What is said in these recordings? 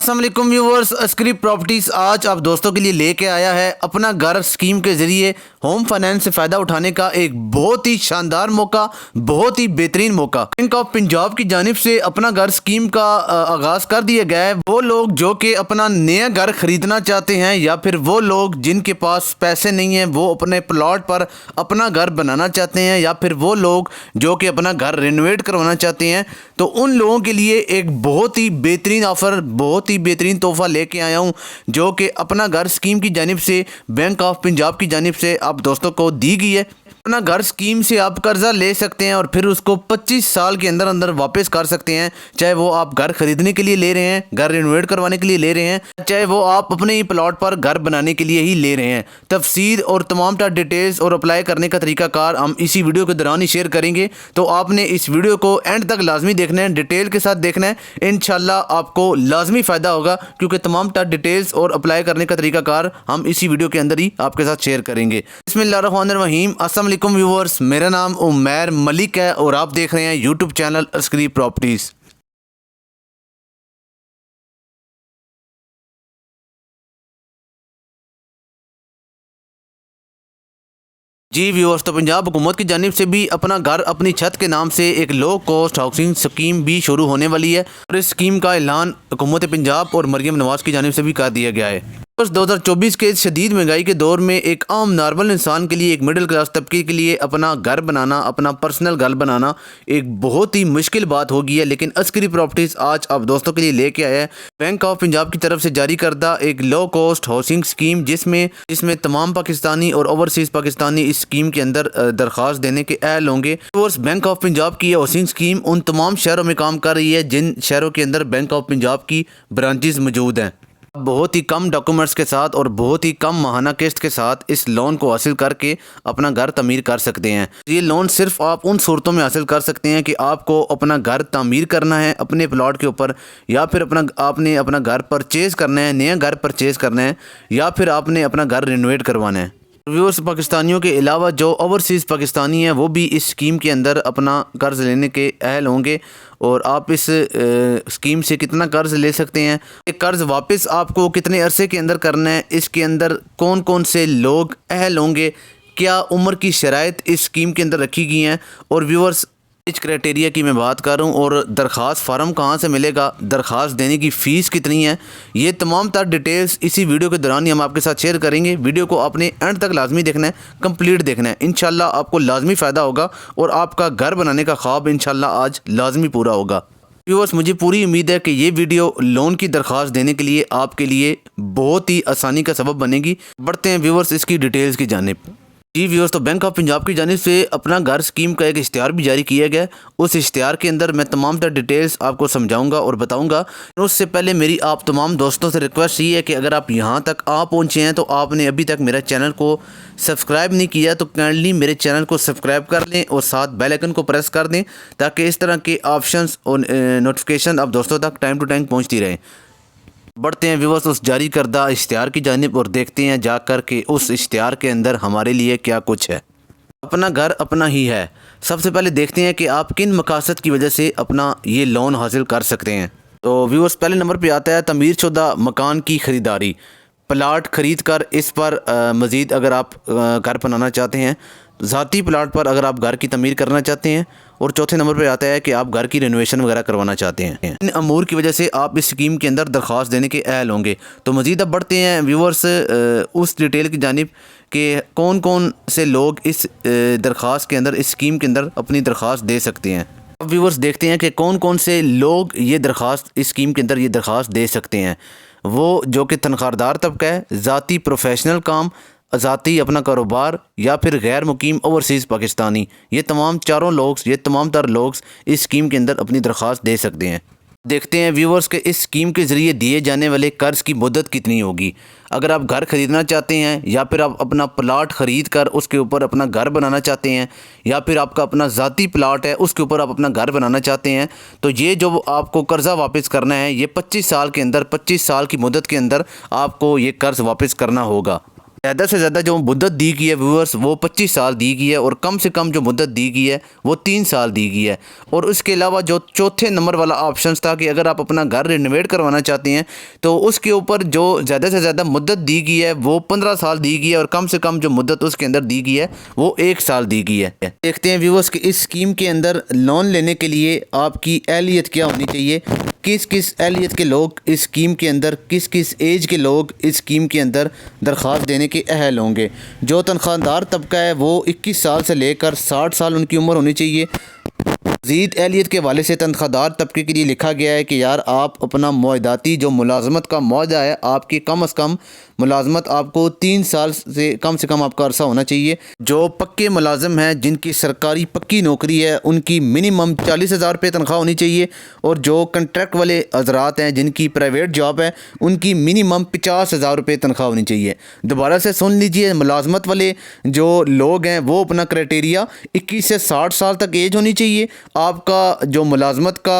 अस्सलाम वालेकुम viewers, Askari properties आज आप दोस्तों के लिए लेके आया है अपना घर स्कीम के ज़रिए होम फाइनेंस से फ़ायदा उठाने का एक बहुत ही शानदार मौका, बहुत ही बेहतरीन मौका। बैंक ऑफ पंजाब की जानिब से अपना घर स्कीम का आगाज़ कर दिया गया है। वो लोग जो कि अपना नया घर ख़रीदना चाहते हैं या फिर वो लोग जिनके पास पैसे नहीं हैं वो अपने प्लॉट पर अपना घर बनाना चाहते हैं या फिर वो लोग जो कि अपना घर रेनोवेट करवाना चाहते हैं, तो उन लोगों के लिए एक बहुत ही बेहतरीन ऑफ़र, बहुत ही बेहतरीन तोहफ़ा लेके आया हूं जो कि अपना घर स्कीम की जानिब से बैंक ऑफ पंजाब की जानिब से आप दोस्तों को दी गई है। अपना घर स्कीम से आप कर्जा ले सकते हैं और फिर उसको 25 साल के अंदर अंदर वापस कर सकते हैं। चाहे वो आप घर खरीदने के लिए ले रहे हैं, घर रेनोवेट करवाने के लिए ले रहे हैं, चाहे वो आप अपने ही प्लॉट पर घर बनाने के लिए ही ले रहे हैं। तफसील और तमाम तरह डिटेल्स और अप्लाई करने का तरीकाकार हम इसी वीडियो के दौरान ही शेयर करेंगे, तो आपने इस वीडियो को एंड तक लाजमी देखना है, डिटेल के साथ देखना है। इंशाल्लाह आपको लाजमी फ़ायदा होगा क्योंकि तमाम तरह डिटेल्स और अप्लाई करने का तरीकाकार हम इसी वीडियो के अंदर ही आपके साथ शेयर करेंगे। बिस्मिल्लाहिर्रहमानिर्रहीम। अस्सलाम वालेकुम व्यूअर्स, मेरा नाम उमैर मलिक है और आप देख रहे हैं यूट्यूब चैनल अस्करी प्रॉपर्टीज़। जी व्यूअर्स, तो पंजाब हुकूमत की जानिब से भी अपना घर अपनी छत के नाम से एक लो कॉस्ट हाउसिंग स्कीम भी शुरू होने वाली है और इस स्कीम का ऐलान हुकूमत पंजाब और मरियम नवाज़ की जानिब से भी कर दिया गया है। बस 2024 के शदीद महंगाई के दौर में एक आम नॉर्मल इंसान के लिए, एक मिडिल क्लास तबके के लिए अपना घर बनाना, अपना पर्सनल घर बनाना एक बहुत ही मुश्किल बात हो गई है। लेकिन अस्करी प्रॉपर्टीज़ आज आप दोस्तों के लिए लेके आया है बैंक ऑफ पंजाब की तरफ से जारी करदा एक लो कॉस्ट हाउसिंग स्कीम जिसमें तमाम पाकिस्तानी और ओवरसीज़ पाकिस्तानी इस स्कीम के अंदर दरख्वास्त देने के अहल होंगे। बैंक ऑफ पंजाब की हाउसिंग स्कीम उन तमाम शहरों में काम कर रही है जिन शहरों के अंदर बैंक ऑफ पंजाब की ब्रांचेस मौजूद हैं। बहुत ही कम डॉक्यूमेंट्स के साथ और बहुत ही कम माहाना किस्त के साथ इस लोन को हासिल करके अपना घर तमीर कर सकते हैं। ये लोन सिर्फ आप उन सूरतों में हासिल कर सकते हैं कि आपको अपना घर तमीर करना है अपने प्लॉट के ऊपर, या फिर आपने अपना घर परचेज़ करना है, नया घर परचेज़ करना है, या फिर आपने अपना घर रेनोवेट करवाना है। व्यूअर्स, पाकिस्तानियों के अलावा जो ओवरसीज़ पाकिस्तानी हैं वो भी इस स्कीम के अंदर अपना कर्ज़ लेने के अहल होंगे। और आप इस स्कीम से कितना कर्ज़ ले सकते हैं, एक कर्ज़ वापस आपको कितने अरसे के अंदर करना है, इसके अंदर कौन कौन से लोग अहल होंगे, क्या उम्र की शराइत इस स्कीम के अंदर रखी गई हैं, और व्यूअर्स इस क्राइटेरिया की मैं बात कर रहा हूँ, और दरख्वास्त फ़ार्म कहाँ से मिलेगा, दरख्वास्त देने की फ़ीस कितनी है, ये तमाम तर डिटेल्स इसी वीडियो के दौरान ही हम आपके साथ शेयर करेंगे। वीडियो को आपने एंड तक लाजमी देखना है, कंप्लीट देखना है। इंशाल्लाह आपको लाजमी फ़ायदा होगा और आपका घर बनाने का ख्वाब इंशाल्लाह आज लाजमी पूरा होगा। व्यूअर्स, मुझे पूरी उम्मीद है कि ये वीडियो लोन की दरख्वास्त देने के लिए आपके लिए बहुत ही आसानी का सबब बनेगी। बढ़ते हैं व्यूअर्स इसकी डिटेल्स की जानिब। जी व्यूअर्स, तो बैंक ऑफ पंजाब की जानिब से अपना घर स्कीम का एक इश्तिहार भी जारी किया गया। उस इश्तिहार के अंदर मैं तमाम तर डिटेल्स आपको समझाऊंगा और बताऊंगा। उससे पहले मेरी आप तमाम दोस्तों से रिक्वेस्ट ये है कि अगर आप यहां तक आ पहुंचे हैं तो आपने अभी तक मेरा चैनल को सब्सक्राइब नहीं किया तो काइंडली मेरे चैनल को सब्सक्राइब कर लें और साथ बेल आइकन को प्रेस कर दें ताकि इस तरह के ऑप्शंस और नोटिफिकेशन आप दोस्तों तक टाइम टू टाइम पहुँचती रहें। बढ़ते हैं व्यूअर्स उस जारी करदा इश्तिहार की जानिब और देखते हैं जाकर के उस इश्तिहार के अंदर हमारे लिए क्या कुछ है। अपना घर अपना ही है। सबसे पहले देखते हैं कि आप किन मकासद की वजह से अपना ये लोन हासिल कर सकते हैं। तो व्यूअर्स, पहले नंबर पे आता है तमीर शुदा मकान की ख़रीदारी। प्लाट ख़रीद कर इस पर मज़ीद अगर आप घर बनाना चाहते हैं, ज़ाती प्लाट पर अगर आप घर की तमीर करना चाहते हैं, और चौथे नंबर पे आता है कि आप घर की रेनोवेशन वगैरह करवाना चाहते हैं। इन अमूर की वजह से आप इस स्कीम के अंदर दरख्वास्त देने के अहल होंगे। तो मज़ीद अब बढ़ते हैं व्यूअर्स उस डिटेल की जानिब कि कौन कौन से लोग इस दरख्वास्त के अंदर, इस स्कीम के अंदर अपनी दरख्वास्त दे सकते हैं। अब व्यूअर्स देखते हैं कि कौन कौन से लोग ये दरख्वास्त इस स्कीम के अंदर ये दरख्वास्त दे सकते हैं। वो जो कि तनख्वाहदार तबका है, ज़ाती प्रोफेशनल काम, ज़ाती अपना कारोबार, या फिर गैर मुकीम ओवरसीज़ पाकिस्तानी, ये तमाम चारों लोग, ये तमाम तर लोग इस स्कीम के अंदर अपनी दरख्वास्त दे सकते हैं। देखते हैं व्यूअर्स के इस स्कीम के ज़रिए दिए जाने वाले कर्ज़ की मुद्दत कितनी होगी। अगर आप घर ख़रीदना चाहते हैं या फिर आप अपना प्लाट ख़रीद कर उसके ऊपर अपना घर बनाना चाहते हैं, या फिर आपका अपना ज़ाती प्लाट है उसके ऊपर आप अपना घर बनाना चाहते हैं, तो ये जो आपको कर्ज़ा वापस करना है ये 25 साल के अंदर, 25 साल की मुद्दत के अंदर आपको ये कर्ज़ वापस करना होगा। ज़्यादा से ज़्यादा जो मुद्दत दी गई है व्यूअर्स वो 25 साल दी गई है, और कम से कम जो मुद्दत दी गई है वो 3 साल दी गई है। और उसके अलावा जो चौथे नंबर वाला ऑप्शन था कि अगर आप अपना घर रिनोवेट करवाना चाहते हैं तो उसके ऊपर जो ज़्यादा से ज़्यादा मुद्दत दी गई है वो 15 साल दी गई है, और कम से कम जो मुद्दत उसके अंदर दी गई है वो 1 साल दी गई है। देखते हैं व्यूअर्स कि इस स्कीम के अंदर लोन लेने के लिए आपकी एहलियत क्या होनी चाहिए, किस किस एहलियत के लोग इस स्कीम के अंदर, किस किस एज के लोग इस स्कीम के अंदर दरख्वास्त देने के अहल होंगे। जो तनख्वाहदार तबका है वो 21 साल से लेकर 60 साल उनकी उम्र होनी चाहिए। मज़ीद एहलियत के हवाले से तनख्वाहदार तबके के लिए लिखा गया है कि यार आप अपना मुआहदाती जो मुलाजमत का मुआहदा है आपकी कम अज़ कम मुलाजमत आपको 3 साल से कम आपका अरसा होना चाहिए। जो पक्के मुलाजिम हैं जिनकी सरकारी पक्की नौकरी है उनकी मिनिमम 40,000 रुपये तनख्वाह होनी चाहिए, और जो कंट्रैक्ट वाले हजरात हैं जिनकी प्राइवेट जॉब है उनकी मिनिमम 50,000 रुपये तनख्वाह होनी चाहिए। दोबारा से सुन लीजिए, मुलाजमत वाले जो लोग हैं वो अपना क्राइटेरिया 21 से 60 साल तक एज होनी चाहिए। आपका जो मुलाजमत का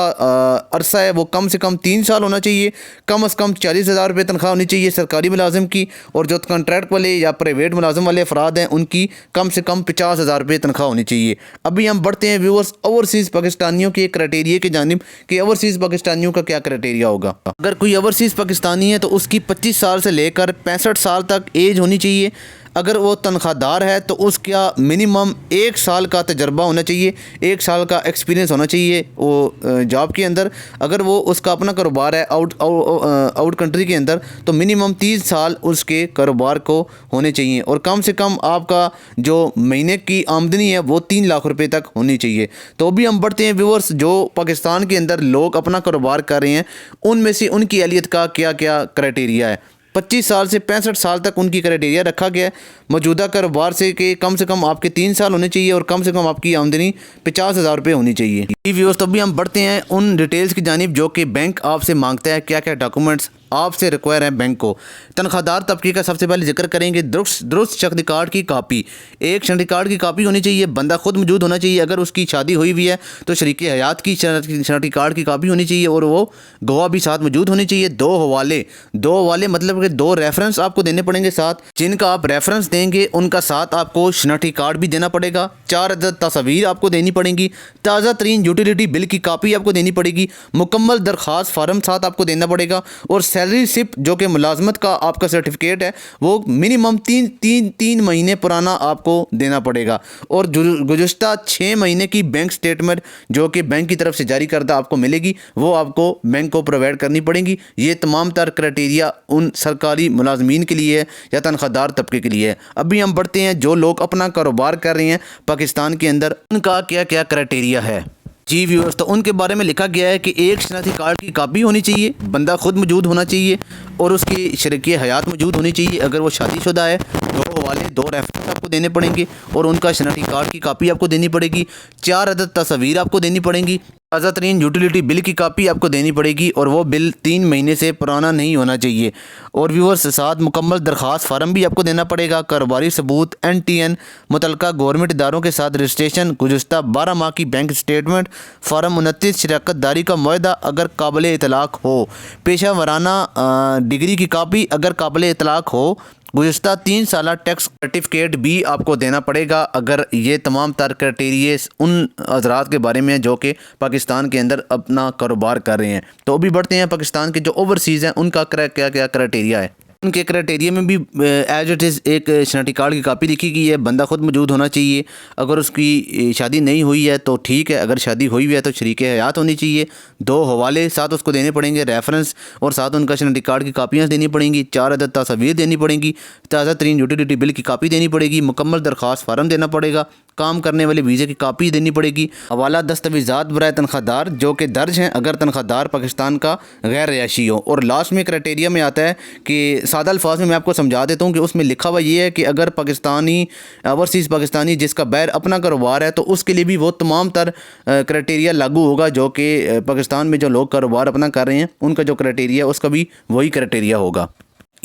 अरसा है वो कम से कम 3 साल होना चाहिए। कम से कम 40,000 रुपये तनख्वाह होनी चाहिए सरकारी मुलाजिम की, और जो कॉन्ट्रैक्ट वाले या प्राइवेट मुलाजिम वाले अफराद हैं उनकी कम से कम 50,000 रुपये तनख्वाह होनी चाहिए। अभी हम बढ़ते हैं व्यूअर्स ओवरसीज़ पाकिस्तानियों के क्राइटेरिया की जानिब कि ओवरसीज़ पाकिस्तानियों का क्या क्राइटेरिया होगा। अगर कोई ओवरसीज़ पाकिस्तानी है तो उसकी 25 साल से लेकर 65 साल तक एज होनी चाहिए। अगर वो तनख्वाहदार है तो उसका मिनिमम 1 साल का तजर्बा होना चाहिए, 1 साल का एक्सपीरियंस होना चाहिए वो जॉब के अंदर। अगर वो उसका अपना कारोबार है आउट कंट्री के अंदर तो मिनिमम 30 साल उसके कारोबार को होने चाहिए, और कम से कम आपका जो महीने की आमदनी है वो 3 लाख रुपए तक होनी चाहिए। तो अभी हम बढ़ते हैं व्यूअर्स, जो पाकिस्तान के अंदर लोग अपना कारोबार कर रहे हैं उनमें से उनकी एहलियत का क्या क्या क्राइटेरिया है। 25 साल से 65 साल तक उनकी क्राइटेरिया रखा गया है। मौजूदा कारोबार से कि कम से कम आपके 3 साल होने चाहिए, और कम से कम आपकी आमदनी 50,000 रुपये होनी चाहिए। व्यूअर्स, तो अभी हम बढ़ते हैं उन डिटेल्स की जानिब जो कि बैंक आपसे मांगता है, क्या क्या डॉक्यूमेंट्स आपसे रिक्वायर है बैंक को। तनख्वाहदार तबके का सबसे पहले जिक्र करेंगे दुरुस्त शनाख्ती कार्ड की कापी। एक शनाख्ती कार्ड की कापी होनी चाहिए, बंदा खुद मौजूद होना चाहिए। अगर उसकी शादी हुई हुई है तो शरीक हयात की शनाख्ती कार्ड की कापी होनी चाहिए, और वो गवाह भी साथ मौजूद होने चाहिए। 2 हवाले मतलब कि 2 रेफरेंस आपको देने पड़ेंगे साथ, जिनका आप रेफरेंस देंगे उनका साथ आपको शनाख्ती कार्ड भी देना पड़ेगा। 4 अदद तस्वीर आपको देनी पड़ेंगी। ताज़ा तरीन यूटिलिटी बिल की कापी आपको देनी पड़ेगी। मुकम्मल दरख्वास्त फार्म साथ आपको देना पड़ेगा, और सैलरी स्लिप जो कि मुलाजमत का आपका सर्टिफिकेट है वो मिनिमम तीन महीने पुराना आपको देना पड़ेगा। और गुज़श्ता 6 महीने की बैंक स्टेटमेंट जो कि बैंक की तरफ से जारी करदा आपको मिलेगी वो आपको बैंक को प्रोवाइड करनी पड़ेगी। ये तमाम तर क्राइटेरिया उन सरकारी मुलाजमीन के लिए है या तनख्वाहदार तबके के लिए है। अभी हम बढ़ते हैं जो लोग अपना कारोबार कर रहे हैं पाकिस्तान के अंदर उनका क्या क्या क्राइटेरिया है। जी व्यूअर्स, तो उनके बारे में लिखा गया है कि एक शनाख्ती कार्ड की कापी होनी चाहिए, बंदा खुद मौजूद होना चाहिए, और उसकी शरीक हयात मौजूद होनी चाहिए। अगर वो शादीशुदा है 2 हवाले 2 रेफरेंस आपको देने पड़ेंगे, और उनका शनाख्ती कार्ड की कापी आपको देनी पड़ेगी। 4 अदद तस्वीर आपको देनी पड़ेंगी। ताज़ा तरीन यूटिलिटी बिल की कापी आपको देनी पड़ेगी, और वो बिल 3 महीने से पुराना नहीं होना चाहिए। और व्यूअर्स, साथ मुकम्मल दरख्वास्त फार्म भी आपको देना पड़ेगा। कारोबारी सबूत, NTN, मुतलका गवर्नमेंट इदारों के साथ रजिस्ट्रेशन, गुज़श्ता 12 माह की बैंक स्टेटमेंट, फार्म 29 शराकत दारी का मुआहदा अगर काबिल इतलाक़ हो, पेशा वराना डिग्री की कापी अगर काबिल इतलाक़ हो, गुज़श्ता 3 साल टैक्स सर्टिफिकेट भी आपको देना पड़ेगा। अगर ये तमाम तर क्राइटेरिया उन हजरात के बारे में है जो कि पाकिस्तान के अंदर अपना कारोबार कर रहे हैं। तो अभी बढ़ते हैं पाकिस्तान के जो ओवरसीज़ हैं उनका क्या क्या क्राइटेरिया है। उनके क्राइटेरिया में भी एज इट इज़ एक शनाख्ती कार्ड की कापी लिखी गई है, बंदा खुद मौजूद होना चाहिए। अगर उसकी शादी नहीं हुई है तो ठीक है, अगर शादी हुई है तो शरीक हयात होनी चाहिए। 2 हवाले साथ उसको देने पड़ेंगे, रेफरेंस, और साथ उनका शनाख्ती कार्ड की कापियाँ देनी पड़ेंगी। 4 अदद तस्वीर देनी पड़ेंगी। ताज़ा तरीन यूटिलिटी बिल की कापी देनी पड़ेगी। मुकम्मल दरख्वास्त फार्म देना पड़ेगा। काम करने वाले वीज़े की कापी देनी पड़ेगी। हवाला दस्तावेज़ात बराए तनख्वाहदार जो कि दर्ज हैं अगर तनख्वाहदार पाकिस्तान का गैर रिहायशी हो। और लास्ट में क्राइटेरिया में आता है कि सादा अल्फाज में मैं आपको समझा देता हूँ कि उसमें लिखा हुआ ये है कि अगर पाकिस्तानी ओवरसीज़ पाकिस्तानी जिसका बैर अपना कारोबार है तो उसके लिए भी वो तमाम तर क्राइटेरिया लागू होगा जो कि पाकिस्तान में जो लोग कारोबार अपना कर रहे हैं उनका जो क्राइटेरिया उसका भी वही क्राइटेरिया होगा।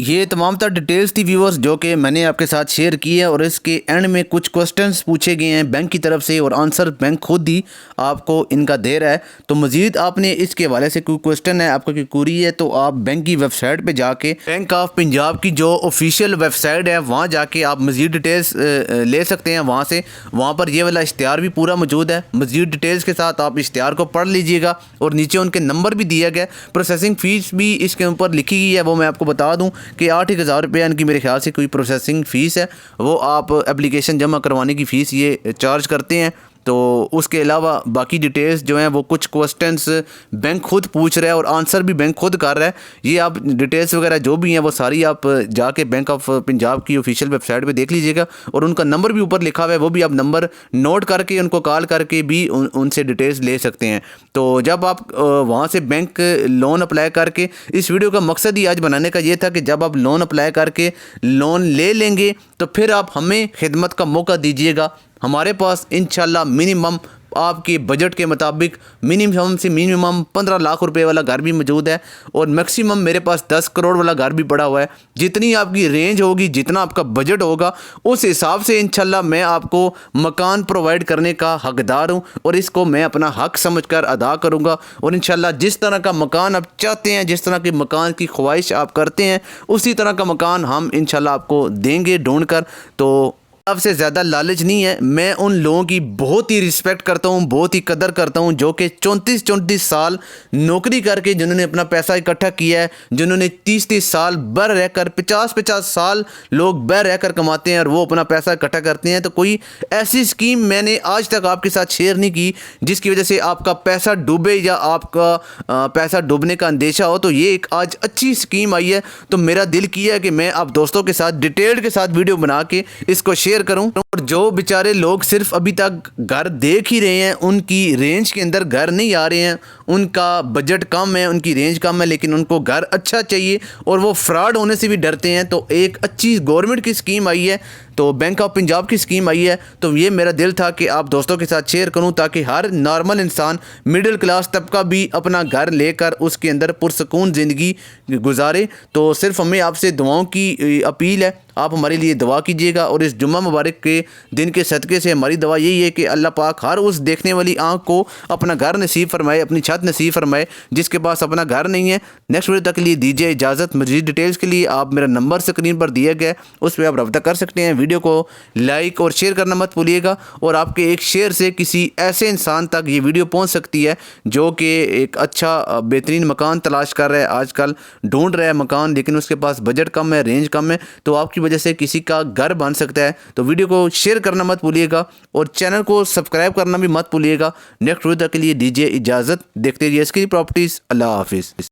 ये तमाम तर डिटेल्स थी व्यूअर्स जो कि मैंने आपके साथ शेयर की है, और इसके एंड में कुछ क्वेश्चंस पूछे गए हैं बैंक की तरफ से और आंसर बैंक खुद ही आपको इनका दे रहा है। तो मज़ीद आपने इसके हवाले से कोई क्वेश्चन है, आपका कोई क्वेरी है, तो आप बैंक की वेबसाइट पे जाके बैंक ऑफ पंजाब की जो ऑफिशियल वेबसाइट है वहाँ जाके आप मज़ीद डिटेल्स ले सकते हैं वहाँ से। वहाँ पर ये वाला इश्तिहार भी पूरा मौजूद है, मज़ीद डिटेल्स के साथ आप इश्तिहार को पढ़ लीजिएगा और नीचे उनके नंबर भी दिया गया। प्रोसेसिंग फ़ीस भी इसके ऊपर लिखी गई है, वो मैं आपको बता दूँ कि 8,000 रुपये इनकी मेरे ख्याल से कोई प्रोसेसिंग फ़ीस है, वो आप एप्लीकेशन जमा करवाने की फ़ीस ये चार्ज करते हैं। तो उसके अलावा बाकी डिटेल्स जो हैं वो कुछ क्वेश्चंस बैंक खुद पूछ रहा है और आंसर भी बैंक खुद कर रहा है। ये आप डिटेल्स वगैरह जो भी हैं वो सारी आप जाके बैंक ऑफ पंजाब की ऑफिशियल वेबसाइट पे देख लीजिएगा, और उनका नंबर भी ऊपर लिखा हुआ है, वो भी आप नंबर नोट करके उनको कॉल करके भी उनसे डिटेल्स ले सकते हैं। तो जब आप वहाँ से बैंक लोन अप्लाई करके, इस वीडियो का मकसद ही आज बनाने का ये था कि जब आप लोन अप्लाई करके लोन ले लेंगे तो फिर आप हमें खिदमत का मौका दीजिएगा। हमारे पास इंशाल्लाह मिनिमम आपके बजट के मुताबिक मिनिमम से मिनिमम 15 लाख रुपए वाला घर भी मौजूद है, और मैक्सिमम मेरे पास 10 करोड़ वाला घर भी पड़ा हुआ है। जितनी आपकी रेंज होगी, जितना आपका बजट होगा, उस हिसाब से इंशाल्लाह मैं आपको मकान प्रोवाइड करने का हकदार हूँ, और इसको मैं अपना हक समझकर अदा करूँगा। और इंशाल्लाह जिस तरह का मकान आप चाहते हैं, जिस तरह के मकान की ख्वाहिश आप करते हैं, उसी तरह का मकान हम इंशाल्लाह आपको देंगे ढूंढ कर। तो आपसे ज़्यादा लालच नहीं है। मैं उन लोगों की बहुत ही रिस्पेक्ट करता हूँ, बहुत ही कदर करता हूँ जो कि 34-34 साल नौकरी करके, जिन्होंने अपना पैसा इकट्ठा किया है, जिन्होंने 30-30 साल बाहर रहकर, 50-50 साल लोग बाहर रहकर कमाते हैं और वो अपना पैसा इकट्ठा करते हैं। तो कोई ऐसी स्कीम मैंने आज तक आपके साथ शेयर नहीं की जिसकी वजह से आपका पैसा डूबे या आपका पैसा डूबने का अंदेशा हो। तो ये एक आज अच्छी स्कीम आई है, तो मेरा दिल किया है कि मैं आप दोस्तों के साथ डिटेल के साथ वीडियो बना के इसको शेयर करूं। और जो बेचारे लोग सिर्फ अभी तक घर देख ही रहे हैं, उनकी रेंज के अंदर घर नहीं आ रहे हैं, उनका बजट कम है, उनकी रेंज कम है, लेकिन उनको घर अच्छा चाहिए और वो फ्रॉड होने से भी डरते हैं, तो एक अच्छी गवर्नमेंट की स्कीम आई है, तो बैंक ऑफ पंजाब की स्कीम आई है। तो ये मेरा दिल था कि आप दोस्तों के साथ शेयर करूं ताकि हर नॉर्मल इंसान, मिडिल क्लास तबका भी अपना घर लेकर उसके अंदर पुरसकून ज़िंदगी गुजारे। तो सिर्फ हमें आपसे दुआओं की अपील है, आप हमारे लिए दुआ कीजिएगा। और इस जुम्मा मुबारक के दिन के सदक़े से हमारी दुआ यही है कि अल्लाह पाक हर उस देखने वाली आँख को अपना घर नसीब फरमाए, अपनी छत नसीब फरमाए, जिसके पास अपना घर नहीं है। नेक्स्ट वीडियो तक के लिए दीजिए इजाज़त। मज़ीद डिटेल्स के लिए आप मेरा नंबर स्क्रीन पर दिया गया, उस पर आप रब्ता कर सकते हैं। वीडियो को लाइक और शेयर करना मत भूलिएगा, और आपके एक शेयर से किसी ऐसे इंसान तक ये वीडियो पहुँच सकती है जो कि एक अच्छा बेहतरीन मकान तलाश कर रहा है, आजकल ढूंढ रहा है मकान, लेकिन उसके पास बजट कम है, रेंज कम है, तो आपकी वजह से किसी का घर बन सकता है। तो वीडियो को शेयर करना मत भूलिएगा और चैनल को सब्सक्राइब करना भी मत भूलिएगा। नेक्स्ट वीडियो तक के लिए दीजिए इजाज़त। देखते रहिए एसके प्रॉपर्टीज़। अल्लाह हाफिज़।